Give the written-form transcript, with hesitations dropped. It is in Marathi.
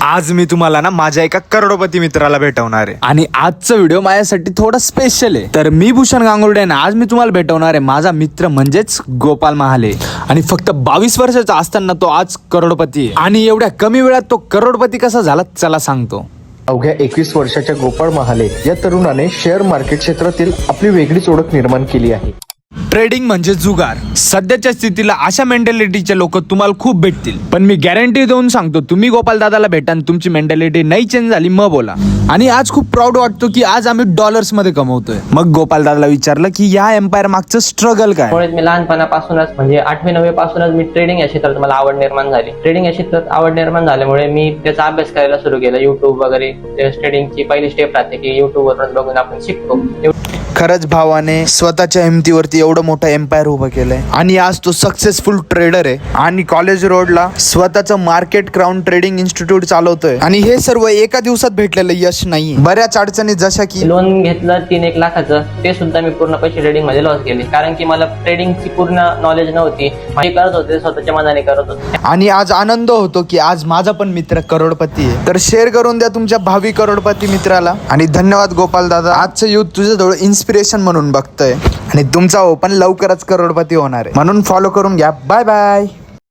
आज मी तुम्हाला ना माझ्या एका करोडपती मित्राला भेटवणार आहे आणि आजचा व्हिडिओ माझ्यासाठी थोडा स्पेशल आहे. तर मी भूषण गांगुर्डे ना आज मी तुम्हाला भेटवणार आहे माझा मित्र म्हणजेच गोपाल महाले. आणि फक्त 22 वर्षाचा असताना तो आज करोडपती आहे. आणि एवढ्या कमी वेळात तो करोडपती कसा झाला चला सांगतो. अवघ्या 21 वर्षाच्या गोपाळ महाले या तरुणाने शेअर मार्केट क्षेत्रातील आपली वेगळीच ओळख निर्माण केली आहे. ट्रेडिंग म्हणजे जुगार. सध्याच्या स्थितीला अशा मेंटॅलिटीचे लोक तुम्हाला खूप भेटतील, पण मी गॅरंटी देऊन सांगतो तुम्ही गोपाल दादाला भेटा आणि तुमची मेंटॅलिटी नाही चेंज झाली मग बोला. आणि आज खूप प्राऊड वाटतो की आज आम्ही डॉलर्स मध्ये कमवतोय. मग गोपाल दादाला विचारलं की या एम्पायर मागचं स्ट्रगल काय. त्यामुळे मी लहानपणापासूनच म्हणजे 8वी-9वी पासूनच मी ट्रेडिंग या क्षेत्रात मला आवड निर्माण झाली. ट्रेडिंग या क्षेत्रात आवड निर्माण झाल्यामुळे मी त्याचा अभ्यास करायला सुरू केला. युट्यूब वगैरे ट्रेडिंगची पहिली स्टेप राहते की युट्यूब वरून बघून आपण शिकतो. खरंच भावाने स्वतःच्या हिमतीवरती एवढं मोठं एम्पायर उभं केलंय आणि आज तो सक्सेसफुल ट्रेडर आहे आणि कॉलेज रोडला स्वतःचं मार्केट क्राउन ट्रेडिंग इन्स्टिट्यूट चालवतोय. आणि हे सर्व एका दिवसात भेटलेलं यश नाही. बऱ्याच अडचणी जशा की लोन घेतलं 3-1 लाखाचं, ते सुद्धा मी पूर्ण पैसे ट्रेडिंग मध्ये लॉस केले कारण की मला ट्रेडिंगची पूर्ण नॉलेज नव्हती. मी करत होते स्वतःच्या मनाने करत होते. आणि आज आनंद होतो की आज माझा पण मित्र करोडपती आहे. तर शेअर करून द्या तुमच्या भावी करोडपती मित्राला. आणि धन्यवाद गोपाल दादा. आजचं युथ तुझ्याजवळ इन्स्पिरेशन म्हणून बघतोय आणि तुमचा हो पण लवकरच करोडपती होणार आहे. म्हणून फॉलो करून घ्या. Bye bye.